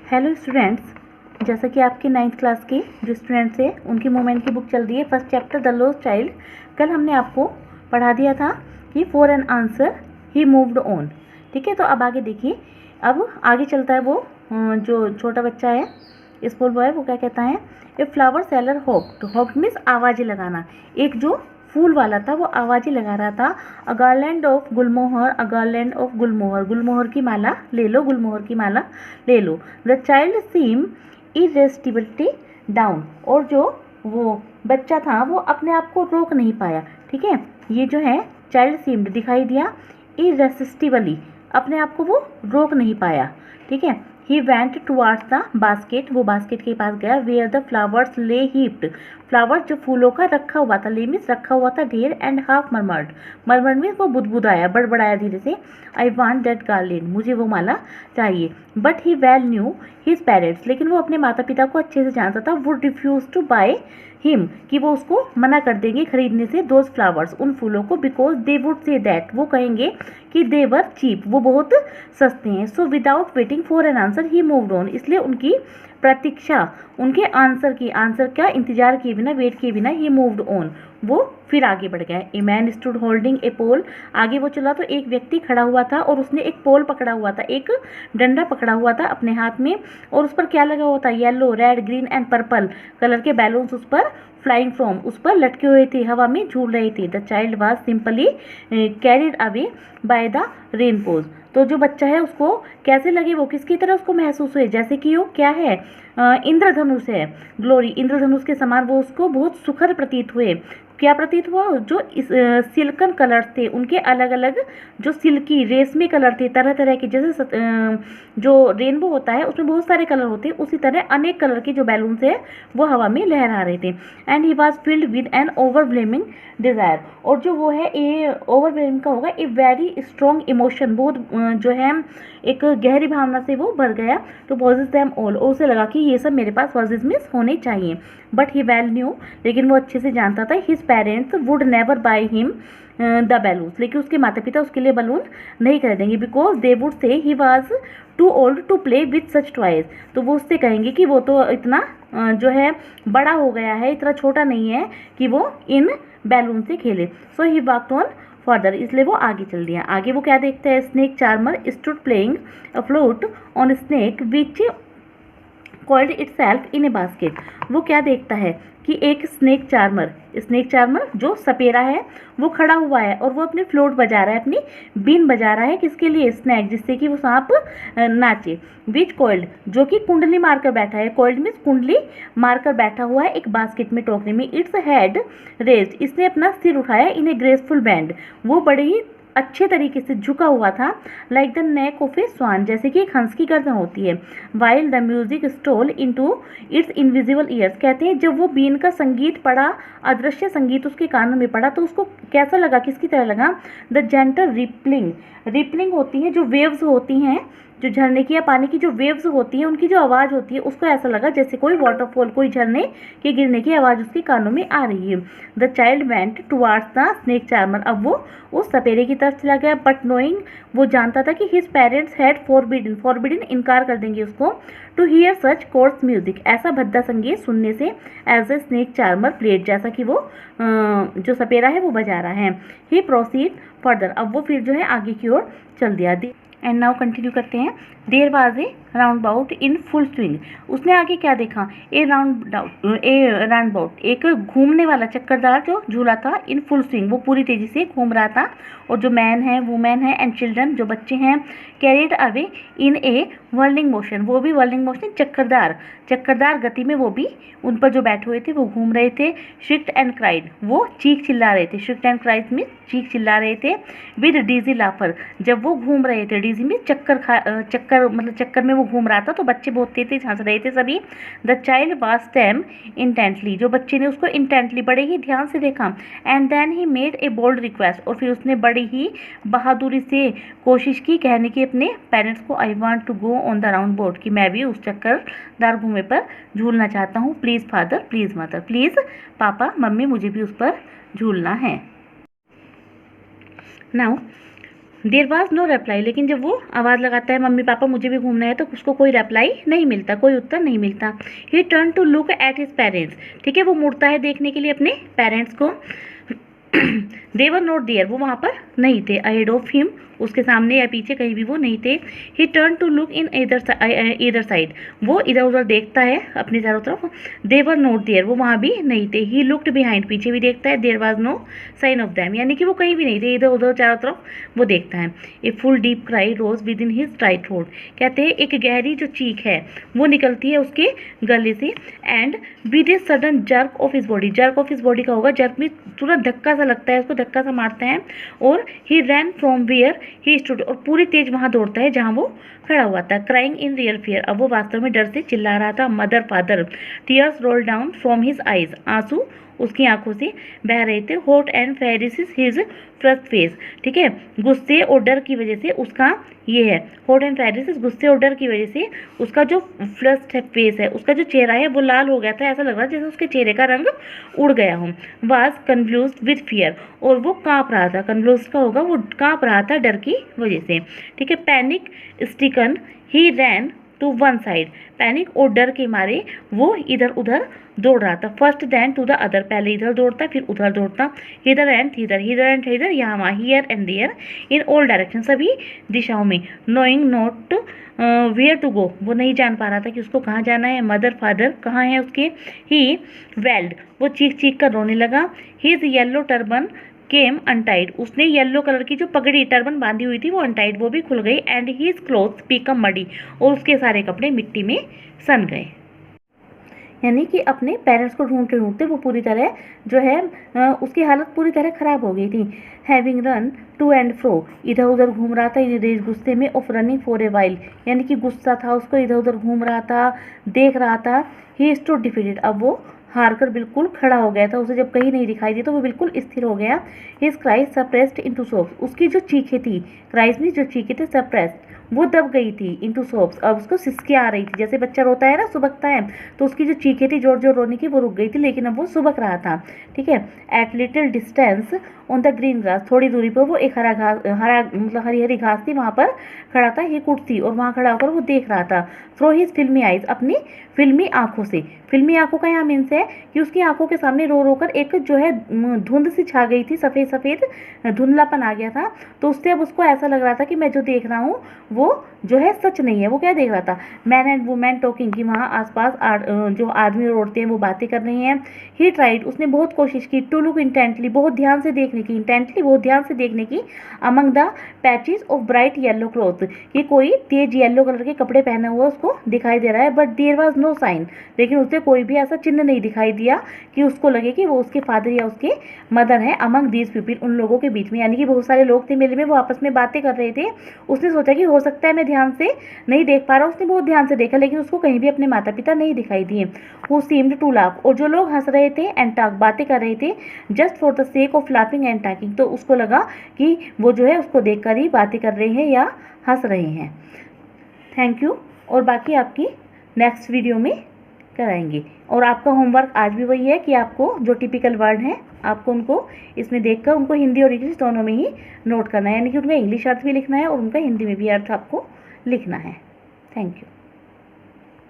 Hello students, जैसा कि आपके 9th क्लास के जो स्टूडेंट्स हैं उनकी मूवमेंट की बुक चल रही है first chapter the lost child. कल हमने आपको पढ़ा दिया था कि for an answer he moved on. ठीक है, तो अब आगे देखिए। अब आगे चलता है वो जो छोटा बच्चा है स्कूल बॉय, वो क्या कहता है, ए फ्लावर सेलर हॉक्ड। हॉक्ड मीन्स आवाज़ें लगाना। एक जो फूल वाला था वो आवाज़ें लगा रहा था। A garland of gulmohar, a garland of gulmohar, गुलमोहर की माला ले लो, गुलमोहर की माला ले लो। The child seem irresistibility down, और जो वो बच्चा था वो अपने आप को रोक नहीं पाया। ठीक है, ये जो है चाइल्ड सीम्ड दिखाई दिया, इरेसिस्टिबली अपने आप को वो रोक नहीं पाया। ठीक है, he went towards the basket, वो बास्केट के पास गया, वेयर द फ्लावर्स ले हीप्ड, फ्लावर जो फूलों का रखा हुआ था, ले मीन्स रखा हुआ था ढेर, and half murmured, murmured means वो बुदबुदाया, बड़बड़ाया धीरे से। आई वांट दैट गार्लैंड, मुझे वो माला चाहिए। But he well new his parents, लेकिन वो अपने माता पिता को अच्छे से जानता था, would refuse to buy him, कि वो उसको मना कर देंगे खरीदने से दोज फ्लावर्स, उन फूलों को, because they would say that, वो कहेंगे कि दे वर चीप, वो बहुत सस्ते हैं। So without waiting for an answer he moved on, इसलिए उनकी प्रतीक्षा, उनके आंसर की, आंसर का इंतजार किए बिना, वेट किए बिना, ही मूव्ड ऑन, वो फिर आगे बढ़ गया। A man stood holding a pole, आगे वो चला तो एक व्यक्ति खड़ा हुआ था और उसने एक पोल पकड़ा हुआ था, एक डंडा पकड़ा हुआ था अपने हाथ में, और उस पर क्या लगा हुआ था, yellow, red, green and purple colour के बैलून्स उस पर फ्लाइंग फ्रॉम, उस पर लटके हुए थे, हवा में झूल रहे थे। The child was simply carried away by the rainbows, तो जो बच्चा है उसको कैसे लगे, वो किसकी तरह उसको महसूस हुए, जैसे कि वो क्या है, इंद्रधनुष है, ग्लोरी, इंद्रधनुष के समान वो उसको बहुत सुखद प्रतीत हुए। क्या प्रतीत हुआ, जो इस सिल्कन कलर्स थे, उनके अलग अलग जो सिल्की रेशमी कलर थे, तरह तरह के, जैसे जो रेनबो होता है उसमें बहुत सारे कलर होते हैं, उसी तरह अनेक कलर के जो बैलून्स है वो हवा में लहरा रहे थे। And he was filled with N overwhelming desire, और जो वो है ये ओवरवेलमिंग का होगा, ए वेरी स्ट्रॉन्ग इमोशन, बहुत जो है एक गहरी भावना से वो भर गया। तो पॉजेस दैम ऑल, और उसे लगा कि ये सब मेरे पास पॉजेस में होने चाहिए। बट ही वेल न्यू, लेकिन वो अच्छे से जानता था, his parents would never by him the balloons, लेकिन उसके माता पिता उसके लिए बलून नहीं खरीदेंगे, because they would say he was too old to play with such toys, तो वो उससे कहेंगे कि वो तो इतना जो है बड़ा हो गया है, इतना छोटा नहीं है कि वो इन बैलून से खेले। सो ही वॉकड ऑन फर्दर, इसलिए वो आगे चल दिया। आगे वो क्या देखते हैं, snake charmer stood playing a flute on snake which called itself in A basket, वो क्या देखता है कि एक स्नेक चार्मर जो सपेरा है वो खड़ा हुआ है और वो अपनी फ्लूट बजा रहा है, अपनी बीन बजा रहा है, किसके लिए, स्नैक, जिससे कि वो सांप नाचे। विच कॉल्ड, जो कि कुंडली मारकर बैठा है, कॉल्ड मीन्स कुंडली मारकर बैठा हुआ है एक बास्केट में, टोकरी में। इट्स हेड रेज्ड, इसने अपना सिर उठाया, इन ए ग्रेसफुल बैंड, वो बड़े ही अच्छे तरीके से झुका हुआ था, like the neck of a swan, जैसे कि एक हंस की गर्दन होती है। While the music stole into its invisible ears, कहते हैं जब वो बीन का संगीत पड़ा, अदृश्य संगीत उसके कानों में पड़ा, तो उसको कैसा लगा, किसकी तरह लगा, द जेंटल रिपलिंग होती है, जो वेव्स होती हैं, जो झरने की या पानी की जो वेव्स होती हैं, उनकी जो आवाज़ होती है, उसको ऐसा लगा जैसे कोई वाटरफॉल, कोई झरने के गिरने की आवाज़ उसके कानों में आ रही है। The child went towards the snake charmer, अब वो उस सपेरे की तरफ चला गया, बट नोइंग, वो जानता था कि हिज पेरेंट्स हैड फॉरबिडन इनकार कर देंगे उसको, to hear such coarse music, ऐसा भद्दा संगीत सुनने से, as a snake charmer played, जैसा कि वो जो सपेरा है वो बजा रहा है। ही प्रोसीड फर्दर, अब वो फिर जो है आगे की ओर चल दिया। एंड नाउ कंटिन्यू करते हैं। There was a roundabout in full swing, उसने आगे क्या देखा, ए राउंड बाउट, एक घूमने वाला चक्करदार जो झूला था, इन फुल स्विंग, वो पूरी तेजी से घूम रहा था, और जो मैन है, वुमेन है, एंड चिल्ड्रन, जो बच्चे हैं, carried away in A whirling motion, वो भी वर्लिंग मोशन, चक्करदार गति में वो भी उन पर जो बैठे हुए थे वो घूम रहे थे। श्रिक्ड एंड क्राइड, वो चीख चिल्ला रहे थे, श्रिक्ड एंड क्राइड में चीख चिल्ला रहे थे। विद डीजी लाफर, जब वो घूम रहे थे, डीजी में चक्कर में वो घूम रहा था, तो बच्चे बहुत तेज हंस रहे थे सभी। The child was them intently, जो बच्चे ने उसको इंटेंटली, बड़े ही ध्यान से देखा। And then he made a bold request, और फिर उसने बड़ी ही बहादुरी से कोशिश की कहने की अपने पेरेंट्स को, I want to go on the round board, कि मैं भी उस चक्करदार घूमे पर झूलना चाहता हूँ। Please father, please mother, please पापा मम्मी, मुझे भी उस पर झूलना है। Now there was no reply, लेकिन जब वो आवाज़ लगाता है मम्मी पापा मुझे भी घूमना है, तो उसको कोई रिप्लाई नहीं मिलता, कोई उत्तर नहीं मिलता। He turn to look at his parents, ठीक है, वो मुड़ता है देखने के लिए अपने पेरेंट्स को। दे वर नॉट देयर, वो वहाँ पर नहीं थे। अहेड ऑफ हिम, उसके सामने या पीछे कहीं भी वो नहीं थे। He turn to look in इधर साइड, वो इधर उधर देखता है अपने चारों तरफ। दे वर नॉट देयर, वो वहाँ भी नहीं थे। ही लुक्ड बिहाइंड, पीछे भी देखता है। There was no sign of them, यानी कि वो कहीं भी नहीं थे, इधर उधर चारों तरफ वो देखता है। A full deep cry rose within his right throat, कहते हैं एक गहरी जो चीख है वो निकलती है उसके गले से। And with a sudden jerk of his body, jerk of his body का होगा, जर्क में तुरंत धक्का सा लगता है, उसको धक्का सा मारते हैं। और he ran from where he stood, और पूरी तेज वहाँ दौड़ता है जहाँ वो खड़ा हुआ था। क्राइंग इन रियल फियर, अब वो वास्तव में डर से चिल्ला रहा था। Mother father, tears roll down from his eyes, आंसू उसकी आंखों से बह रहे थे। Hot and fierce is his first face, ठीक है, गुस्से और डर की वजह से उसका ये है। हॉट एंड फेरिसिस, गुस्से और डर की वजह से उसका जो फ्लस्ट फेस है, उसका जो चेहरा है वो लाल हो गया था, ऐसा लग रहा जैसे उसके चेहरे का रंग उड़ गया हो। वाज कन्फ्यूज्ड विद फियर, और वो काँप रहा था, कन्फ्यूज का होगा, वो काँप रहा था डर की वजह से, ठीक है। Panic stricken he ran to one side, panic और डर के मारे वो इधर उधर दौड़ रहा था। First then to the other, पहले इधर दौड़ता फिर उधर दौड़ता। Hither and thither, hither and thither, यहाँ वहाँ, here and there, in all direction, सभी दिशाओं में। Knowing not where to go, वो नहीं जान पा रहा था कि उसको कहाँ जाना है। मदर फादर कहाँ है उसके। ही वेल्ड, वो चीख चीख कर रोने लगा। हिज येलो टर्बन केम अनटाइड, उसने येलो कलर की जो पगड़ी टर्बन बांधी हुई थी वो अनटाइड, वो भी खुल गई। And his clothes become muddy, और उसके सारे कपड़े मिट्टी में सन गए। यानी कि अपने पेरेंट्स को ढूंढते ढूंढते वो पूरी तरह जो है उसकी हालत पूरी तरह ख़राब हो गई थी। Having run to and fro, इधर उधर घूम रहा था इन रेज, गुस्से में। Of running for a while, यानी कि गुस्सा था उसको, इधर उधर घूम रहा था, देख रहा था। ही स्टूड डिफीटेड, अब वो हार कर बिल्कुल खड़ा हो गया था, उसे जब कहीं नहीं दिखाई दी तो वो बिल्कुल स्थिर हो गया। हिज क्राइज सप्रेस्ड इनटू सोब्स, उसकी जो चीखें थी, क्राइज में जो चीखें थे सप्रेस्ड, वो दब गई थी इनटू सोब्स, अब उसको सिसके आ रही थी, जैसे बच्चा रोता है ना, सुबकता है, तो उसकी जो चीखें थी जोर जोर रोने की वो रुक गई थी, लेकिन अब वो सुबक रहा था, ठीक है। At little distance on the green grass, थोड़ी दूरी पर वो एक हरा घास, हरा मतलब हरी हरी घास थी, वहाँ पर खड़ा था। ही कुट थी, और वहाँ खड़ा होकर वो देख रहा था। थ्रो हिज फिल्मी आइज, अपनी फिल्मी आंखों से। फिल्मी आंखों का यहाँ मीन्स है कि उसकी आंखों के सामने रो रो कर एक जो है धुंध सी छा गई थी, सफ़ेद सफ़ेद धुंधलापन आ गया था, तो उससे अब उसको ऐसा लग रहा था कि मैं जो देख रहा हूँ वो जो है सच नहीं है। वो क्या देख रहा था, मैन एंड वुमेन टॉकिंग, कि वहाँ आसपास जो आदमी और औरतें हैं वो बातें कर रही हैं। ही ट्राइड, उसने बहुत कोशिश की। टू लुक इंटेंटली, बहुत ध्यान से देखने की, इंटेंटली बहुत ध्यान से देखने की। Among the patches of bright yellow cloth, कि कोई तेज येलो कलर के कपड़े पहना हुआ उसको दिखाई दे रहा है। But there was no sign, लेकिन उसे कोई भी ऐसा चिन्ह नहीं दिखाई दिया कि उसको लगे कि वो उसके फादर या उसके मदर हैं। अमंग दीज पीपल, उन लोगों के बीच में, यानी कि बहुत सारे लोग थे मेले में, वो आपस में बातें कर रहे थे। उसने सोचा कि हो सकता है मैं ध्यान से नहीं देख पा रहा, उसने बहुत ध्यान से देखा, लेकिन उसको कहीं भी अपने माता पिता नहीं दिखाई दिए। हु सीम्ड टू लाफ, और जो लोग हंस रहे थे एंड टॉक, बातें कर रहे थे, just for the sake of laughing and talking, तो उसको लगा कि वो जो है उसको देखकर ही बातें कर रहे हैं या हंस रहे हैं। थैंक यू, और बाकी आपकी नेक्स्ट वीडियो में कराएंगे। और आपका होमवर्क आज भी वही है कि आपको जो टिपिकल वर्ड हैं आपको उनको इसमें देखकर उनको हिंदी और इंग्लिश दोनों में ही नोट करना है, यानी कि उनका इंग्लिश अर्थ भी लिखना है और उनका हिंदी में भी अर्थ आपको लिखना है। Thank you.